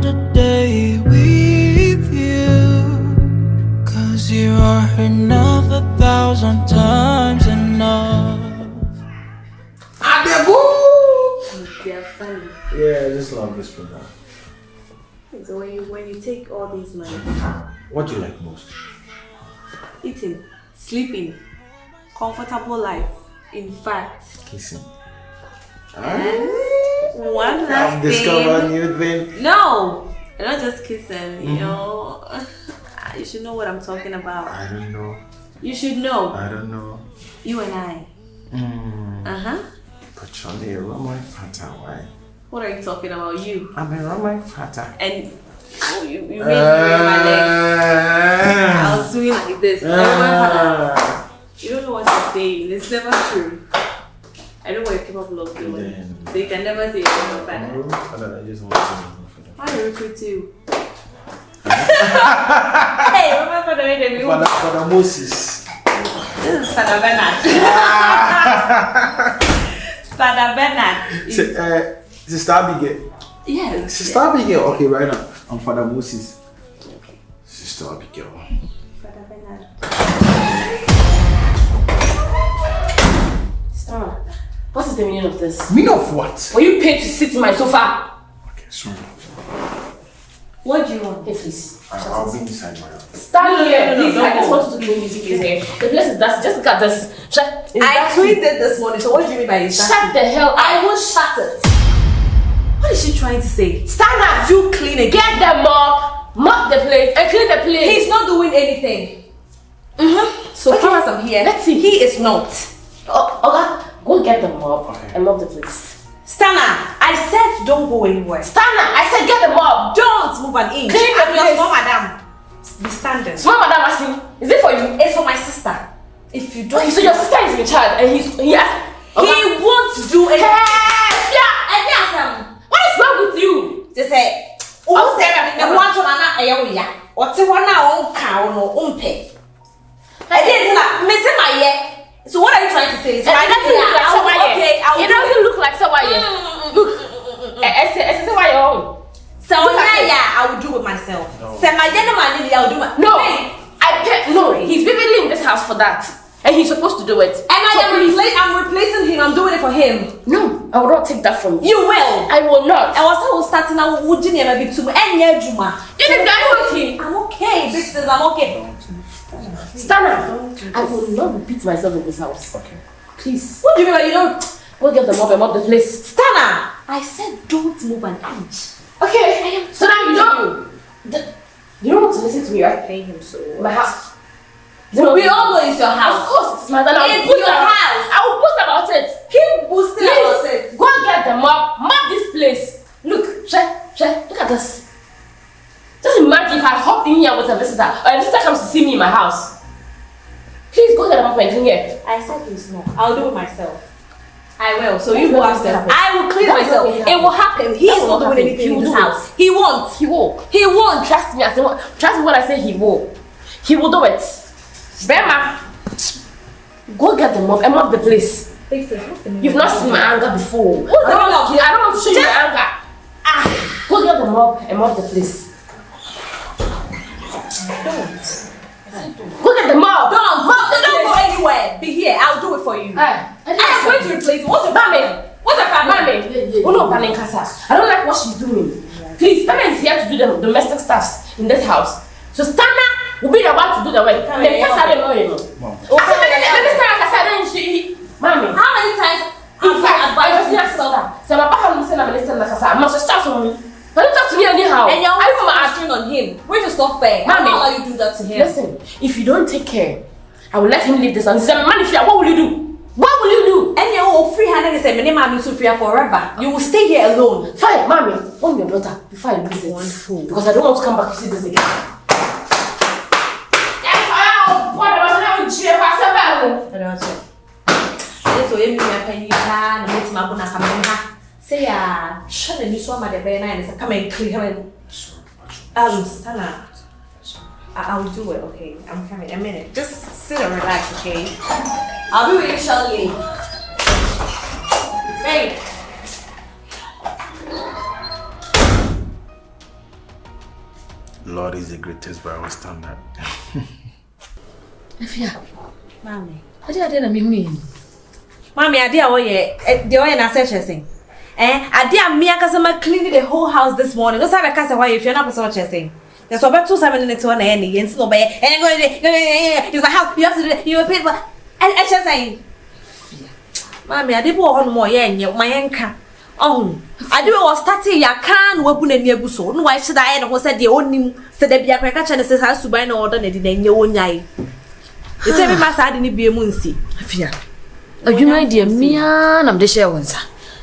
another day with you. 'Cause you are enough 1,000 times enough. They're funny. Yeah, I just love this program. So when you take all these money, What do you like most? eating, sleeping, comfortable life. In fact, Kissing. and one last I've discovered thing. new thing. No, you're not just kissing. You know, you should know what I'm talking about. I don't know. You should know. I don't know. You and I. But Charlie, a Roman Fata, why? What are you talking about? You. I'm a Roman Fata. And you made me raise my legs. I was doing like this. You don't know what you're saying. It's never true. I know what you're capable of doing. So you can never say you're not bad. I just want to know. Why do you recruit you? Hey, remember for the way they Father Moses. This is Father Bernard. Father Bernard. Sister Abigail. Yes. Sister Abigail. Okay, right now. I'm Father Moses. Sister Abigail. Father Bernard. Stop. What is the meaning of this? Meaning of what? Were you paid to sit in my sofa? Okay, sorry. What do you want? Hey, please. I'll be inside my house. Stand here, please. don't I just go. want you to clean music, please. The place is dusty. Just look at this. I cleaned it this morning, so what do you mean by it? Shut the hell up. I will shut it. What is she trying to say? Stand up. You clean it. Get the mop the place, and clean the place. He's not doing anything. So Okay. far as I'm here, Let's see. He is not. Okay, go get the mop and mop the place. Stana, I said don't go anywhere. Stand up. I said get the mop. Don't move an inch. Clean the I'm your place. small madam. Be standing. Small madam Asin, is it for you? It's for my sister. If you don't, Okay, so your sister is in charge, and he has. he won't do anything. Yeah. And yes, What is wrong with you? just say, oh, say, and one to another, I will ya. What's the one now on cow no umpe? I didn't missing my ear. So what are you trying to say? It doesn't look like someone. Okay, It doesn't look like someone. Look, it's why you're on. So yeah, I will do it myself. Say my gentleman, I will do it. No, no. He's vividly in this house for that, and he's supposed to do it. And I'm replacing him. I'm doing it for him. No, I will not take that from you. You will. I will not. I was starting out with Junior maybe too. And yeah, Juma. It is very okay. I'm okay. This is I'm okay. Stanna, I will not repeat myself in this house. Okay. Please. What do you mean by you don't? Go get the mop and mop the place. Stanna, I said don't move an inch. Okay. So now you don't. You don't want to listen to me, right? Pay him so. My house. We all know it's your Of house. course, it's my house. It's your house. I will post about it. Keep boosting about Please, it. go and get the mop this place. Look, look at this. Just imagine if I hop in here with a visitor, or a visitor comes to see me in my house. Please go get the mop and clean here. I said he's not. I'll do it myself. I will. So That's you go not upstairs. going to I will clean That's not myself. going to It will happen. He That is will not doing happen. anything He in will this do it. house. He won't. He will. He won't. Trust me. Trust me when I say he will. He will do it. Bema, go get the mop and mop the place. You've not seen my anger before. I don't want to show you my anger. Go get the mop and mop the place. Go get the mop. Don't go anywhere. Be here. I'll do it for you. I'm going to replace you. What's the problem? What's the problem? I don't like what she's doing. Please, Stana is here to do the domestic stuffs in this house. So Stana will be the one to do the work. Mommy, How many times? in fact, I was here to tell her. So my papa will send a minister like I said, I must start on me. But don't talk to me anyhow. And you're I always don't answering on him. Which is not fair. Mommy. I won't allow you to do that to him. Listen, if you don't take care, I will let him leave this house. He's a man. What will you do? What will you do? And you will free her and say, "My name is Sophia forever." You will stay here alone. Fine, mommy. Warn your daughter before I lose it. Wonderful. Because I don't want to come back to see this again. So you can say, shut the news one, my baby, and come and clear him. Stana, I'll do it, okay? I'm coming. A minute. Just sit and relax, okay? I'll be with you shortly. Babe. Lord is the greatest by our standard. Afia. Mommy. I didn't mean. Mommy, I did the oil and assessing. I did me a cleaning the whole house this morning. Don't have a cast away if you're not so chasing. There's about 2 7 minutes on any and so bad. And it's my house. You have to do it. You will pay for. And I just saying, Mommy, I did one more yen, my anchor. Oh, I do was starting ya can open a near busso. No, why should I? And was said the only said that be a cracker chances has to buy no order in your own eye. The same master didn't be a moonsey. Afia. You my dear me, I'm the share once.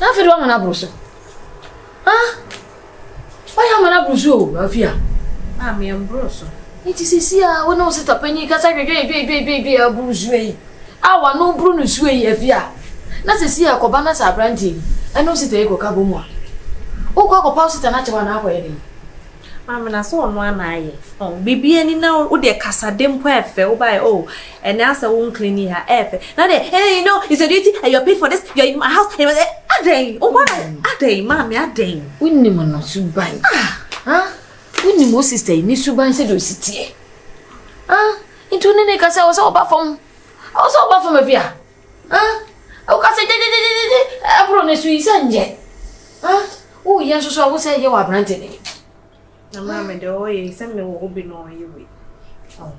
Now, if you don't want to brush, huh? Why am I brush? Afia. Mammy, I'm brush. It is here when I was at a penny because I baby a brush. I want no Bruno Sway, Afia. That's a see a cobanas are branding. I know sit a cabuma. Oh, cock a post and not one hour. Mamma, I saw one eye. Oh, be any now, would their casa dim fell by and now so won't clean her air. Now, you know, it's a duty, and you're paid for this. You're in my house, and a day. Oh, what a day, Mammy, a day. Winnie, not to buy. Huh? Winnie, most sister, needs to buy said, city. Huh? Into Nene Casa was all back from. I was all back from a via. Huh? Oh, Casa, I promise you, son yet. Huh? Oh, yes, so I will say you are granted. No, Mamma, the oil, send me will be no you. Oh,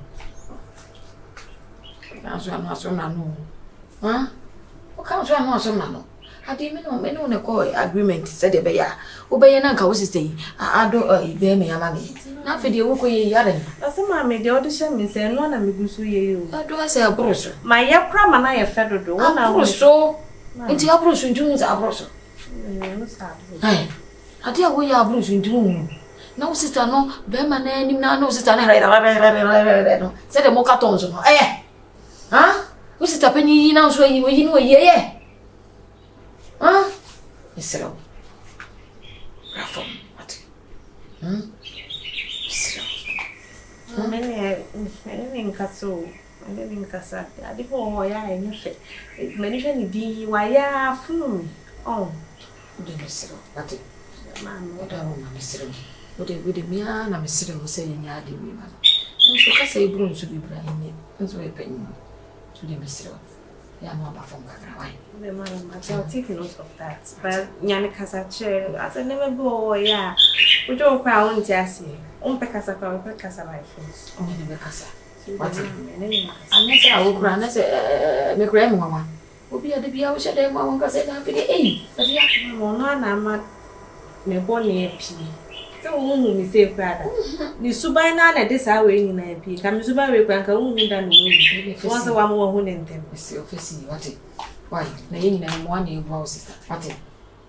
that's what I'm not so no. Huh? What comes one more so no? I didn't know men on a call agreement, said the bear. Obey an uncle was staying. I don't bear me a money. Not for the Oko Yaren. that's a mammy, the audition means and one of me goes to you. I do I say a brochure? My yapram and I a federal do one hour so. Into your brochure in June is a brochure. Hey, I dear we are brochure in June. No sister, no, Beman, and no sister, said the Mocatons. Eh? Huh? Who's it a penny now? So you know, yeah. Huh? It's so. Raffle, what? Many castle. I didn't in Casa. I did all ya and your many D. Why, ya, fool. Oh, Didn't so. What? Mamma, What are my mystery? What a good me and I'm still saying, I did me. And so I broom should be brain. That's why penny to the mystery. Yeah, more from Kakawai. the man, I'll take note of that. But Yannick has a chair, as I never go, yeah. We don't cry on Jassy. On Pecasa, Pecasa, my friends. Only the Casa. What's it? Unless I will grant us a grandmama. Will be at the Bia, which I didn't want to say that for the eight. But you have no, I'm not me born near P. So, we say, Prada. You subai nana this hour in a P. Come Subai, Cranka, who done once a one more who in them. Miss Office, what it? Why, laying in 1 year sister. What it?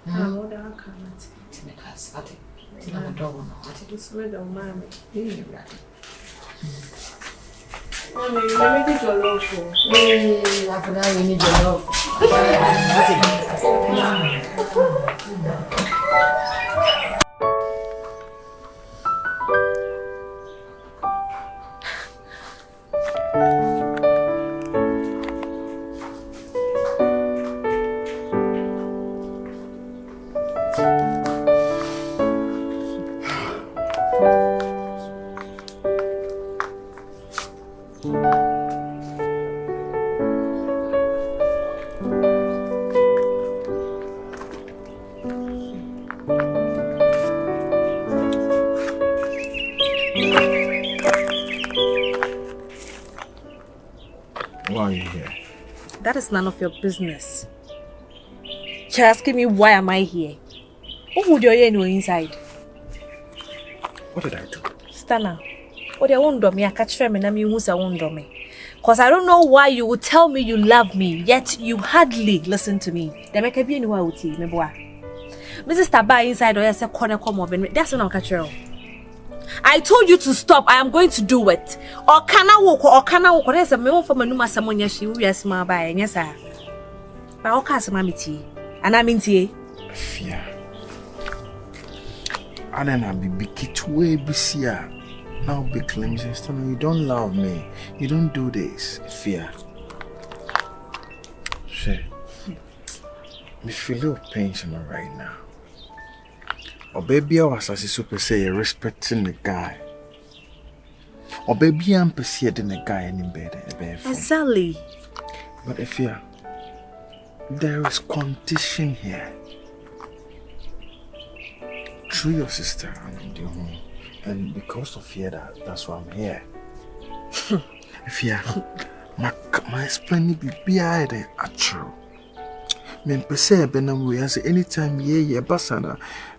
I'm more than coming. Timid has what it? Timid dog, what it is. Red of mammy. Really, right? Mammy, you make it your love for. I forgot we need your love. What it? Why are you here? That is none of your business. You're asking me why am I here? Who would you know inside? What did I do? Stana, what do you want to me? I catch them and I'm who's I want me. Because I don't know why you would tell me you love me, yet you hardly listen to me. They make a be anywhere with you, Mrs. Taba inside or say corner come over. That's what I'm catching. I told you to stop. I am going to do it. Or can I walk? There's a mail from a new someone. Yes, she will smile by. Yes, sir. But I'll cast my tea. And I'm in tea. Fear. I don't be kit way busier. Now be claims you don't love me. You don't do this. Fear. Shit. Me feel a little pain right now. Or baby, I was as super say you're respecting the guy. Or baby, I'm pursuing a guy in bed. Exactly. But if you there is condition here. Through your sister and your home. And because of fear, that's why I'm here. If you my explaining be behind the actual. Me pese benam we as anytime ye basana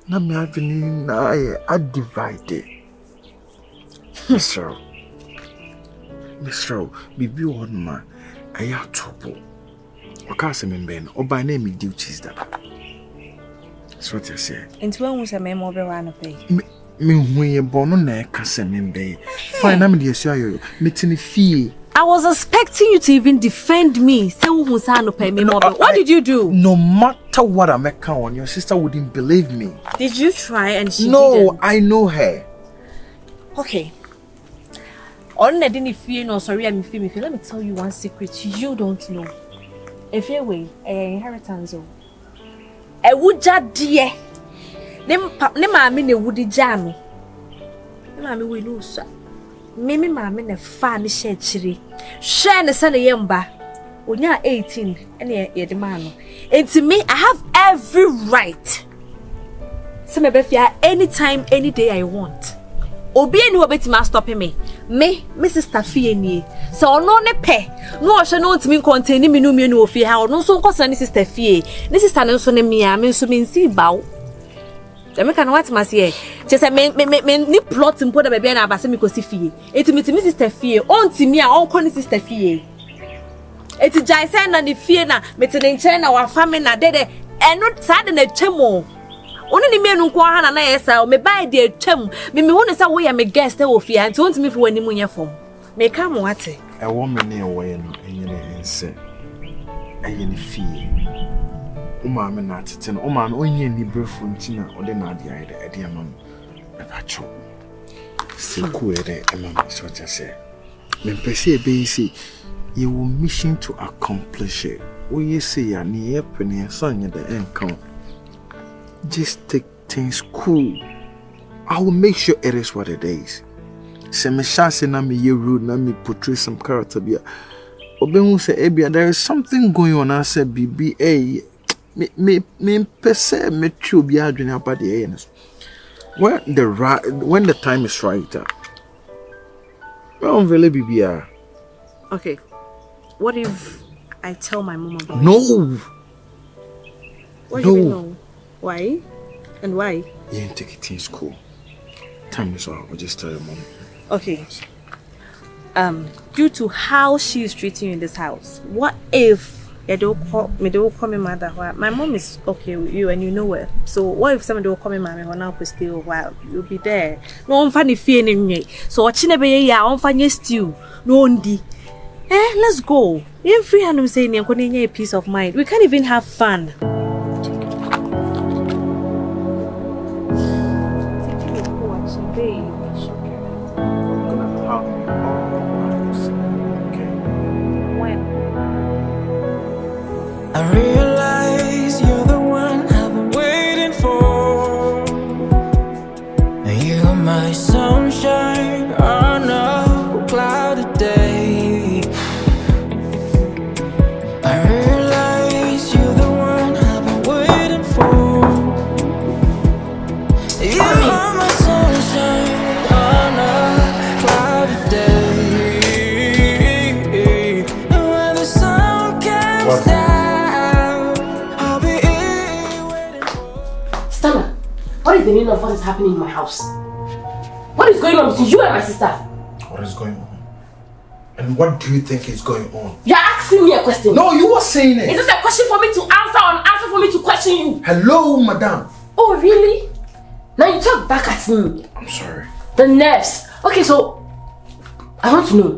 na me having na I divided. Mr. Bibi one man I have trouble. Okase me ben oba na me duties that. That's what I say. Into when was a memo be one pay. Me huye bono na kase me be. Fine na me dey say ayo meeting fee. I was expecting you to even defend me. Say who say no pay me more. What did you do? No matter what I make on, your sister wouldn't believe me. Did you try and she No, didn't? I know her. Okay. On I didn't feel no sorry I'm feel. Let me tell you one secret you don't know. If you way inheritance o. E wuja die. Ne maame ne wudi jam. Ne maame we no so. Mimi maame ne fa ne hye chiri. Hye ne se ne yemba. Onya 18 ene ye de ma no. Enti me I have every right. Se me be fia anytime any day I want. Obi eni obetima stop me. Me sister fie nie. Se ono ne pe. No hye no ntimi contain me no me no ofie ha. Ono so nkosa ne sister fie. Ne sister ne so ne me a me so me nsi bawo. I can what must ye. Just me ni plot and put a baby and a bassy fee. It's me sister fear. On to me, all corny sister fear. It's a jason and the fear na, metin China or family na dead and not sad in a chemo. Only me no quan and I say, me buy dear chum. Me want to say, we am a guest of fear and told me for any money from. May come what? A woman near way and say, I fear. Uma me na teten o man onye ni brefo ntina o de na ade aide ade amam e ba cho se ku ede amam so just say me pese e be say you will mission to accomplish it we say ya ni e pene so anya the encounter just take things cool. I will make sure it is what it is. Se me chance na me ye rude na me portray some character bia obenhu say ebia there is something going on. I said BBA me pese me chubi adwene about the anes. When the time is right. Well, vele bibia. Okay. What if I tell my mom about No. it? What do you mean no? Why? And why? You ain't take it in school. Time is up. I'll just tell your mom. Okay. Due to how she is treating you in this house, what if they don't call me mother? My mom is okay with you and you know it. So what if somebody will call me mommy or now for still a while? You'll be there. No one funny feeling me. So watching a baby, yeah, on funny stew. No undi. Let's go. You're free and I'm saying you're going to need a peace of mind. We can't even have fun. I realize you're the one I've been waiting for. You're my sunshine on a cloudy day. I realize you're the one I've been waiting for. You're my sunshine on a cloudy day. And when the sun comes down, what is the meaning of what is happening in my house? What is going on between you and my sister? What is going on? And what do you think is going on? You're asking me a question. No, you were saying it. Is this a question for me to answer or an answer for me to question you? Hello, madam. Oh, really? Now you talk back at me. I'm sorry. The nerves. Okay, so I want to know,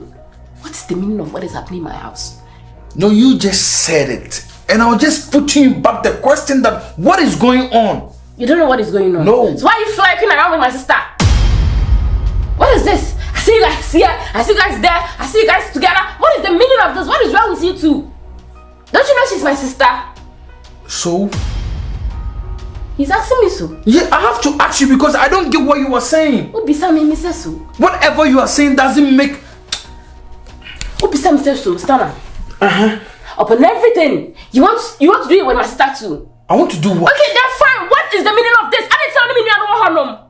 what is the meaning of what is happening in my house? No, you just said it. And I was just putting you back the question that what is going on? You don't know what is going on? No. So why are you flirting around with my sister? What is this? I see you guys here, I see you guys there, I see you guys together. What is the meaning of this? What is wrong with you two? Don't you know she's my sister? So, He's asking me so. Yeah, I have to ask you because I don't get what you are saying. So. Whatever you are saying doesn't make... So, Stana. Upon everything, you want to do it with my sister too. I want to do what? Okay, then fine. What is the meaning of this? I didn't tell me I don't want her.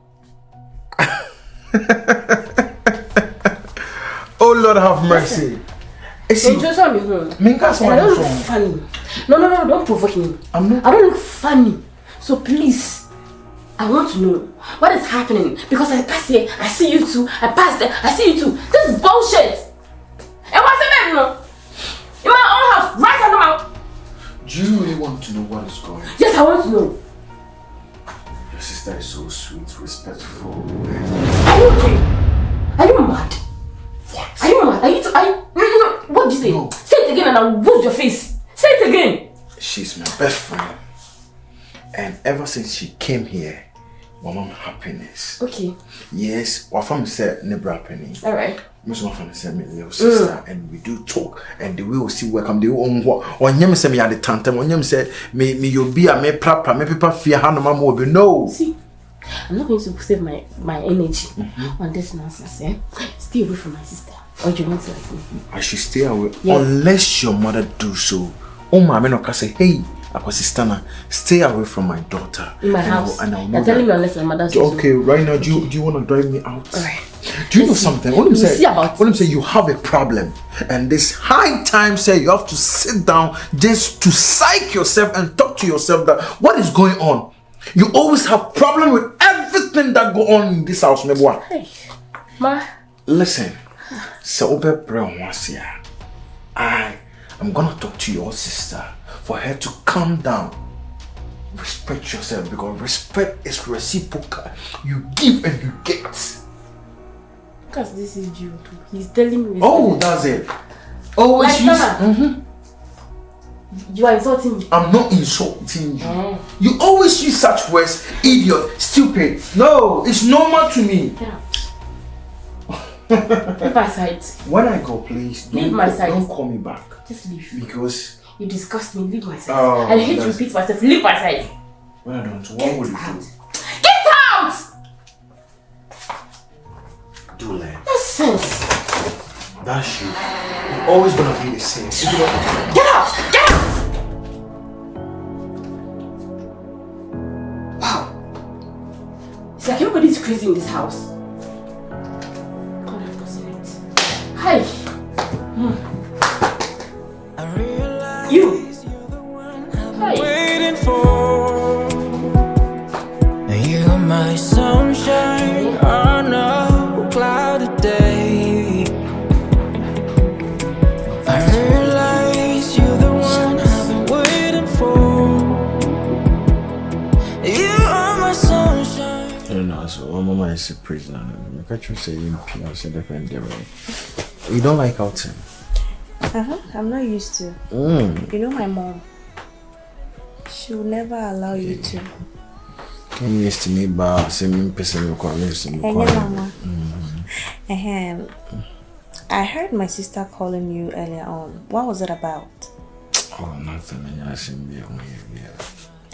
Oh Lord, have mercy. Don't just tell me home. I don't look funny. No, don't provoke me. I don't look funny. So please, I want to know what is happening. Because I pass here, I see you too. I pass there, I see you too. This is bullshit. And what's the matter? In my own house, right under my... Do you really want to know what is going on? Yes, I want to know. Your sister is so sweet, respectful. Are you okay? Are you mad? What? Are you mad? What did you say? No. Say it again and I'll wound your face. Say it again. She's my best friend. And ever since she came here, mama happiness. Okay. Yes, our family said Nebra Penny. Alright. Most of my family said me little sister, and we do talk, and the way we see welcome the own what. When you say me at the tantam, when you say me you be a me proper, me people fear how no mama will be no. See, I'm not going to save my energy on this nonsense. Stay away from my sister. Or you want to like me? I should stay away unless your mother do so. Oh my man, okay, say hey. Akosistana, stay away from my daughter. In my house. And I'll You're telling me unless my mother's okay, right now, do you want to drive me out? Alright. Do you know something? When you say you have a problem, and this high time say you have to sit down just to psych yourself and talk to yourself that what is going on. You always have problem with everything that go on in this house, Nebwa. Hey, Ma. Listen, I'm gonna talk to your sister for her to calm down. Respect yourself because respect is reciprocal. You give and you get. Because this is due to. He's telling me. Oh, that's it. Always use. You are insulting me. I'm not insulting you. You always use such words, idiot, stupid. No, it's normal to me. Get out. Leave my side. When I go, please leave my side. Don't call me back. Just leave. Because you disgust me. Leave my side. Oh, I hate to repeat myself. Leave my side. When I don't, what will you do? Get out! Do let. Nonsense. That's you. You're always gonna be the same. Get out! Get out! Wow. It's like everybody's crazy in this house. God have mercy. Hi. You. Hi. Waiting for. You're my sunshine on a cloudy day. I realize you're the one I've been waiting for. You are my sunshine. I don't know, so my mama is a prisoner. I can't you say you You don't like outing? I'm not used to. You know my mom. She will never allow you to. Can you used to me by same person Mama. I heard my sister calling you earlier on. What was it about? Oh, nothing.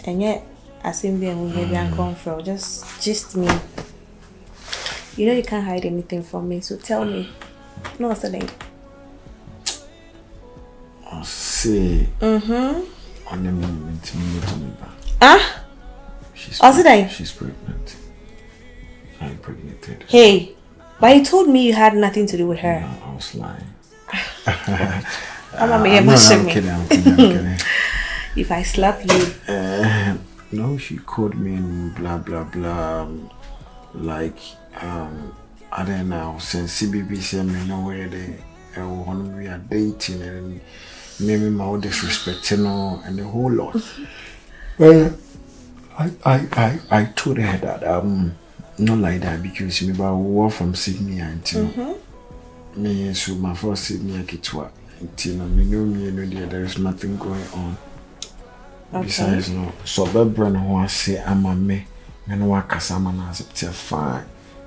And yet, I seem being maybe uncomfortable. Just me. You know you can't hide anything from me, so tell me. No, what's the name? See. On the moment, She's pregnant. I'm impregnated. Hey, but you told me you had nothing to do with her. No, I was lying. I'm kidding. If I slap you. No, she called me and blah blah blah. Like, I don't know, since CBB said me know where they we are dating and maybe my disrespecting and the whole lot. Well, I told her that not like that because me about war from Sydney until me so my first Sydney Kitwa until me know there is nothing going on. Okay. Besides no so Bebran who I say I'm a me and work as a man as fine.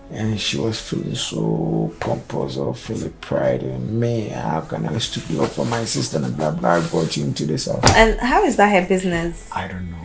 And she was feeling so pompous or feeling pride in me. How can I stood up for my sister and blah blah brought you into this house? And how is that her business? I don't know.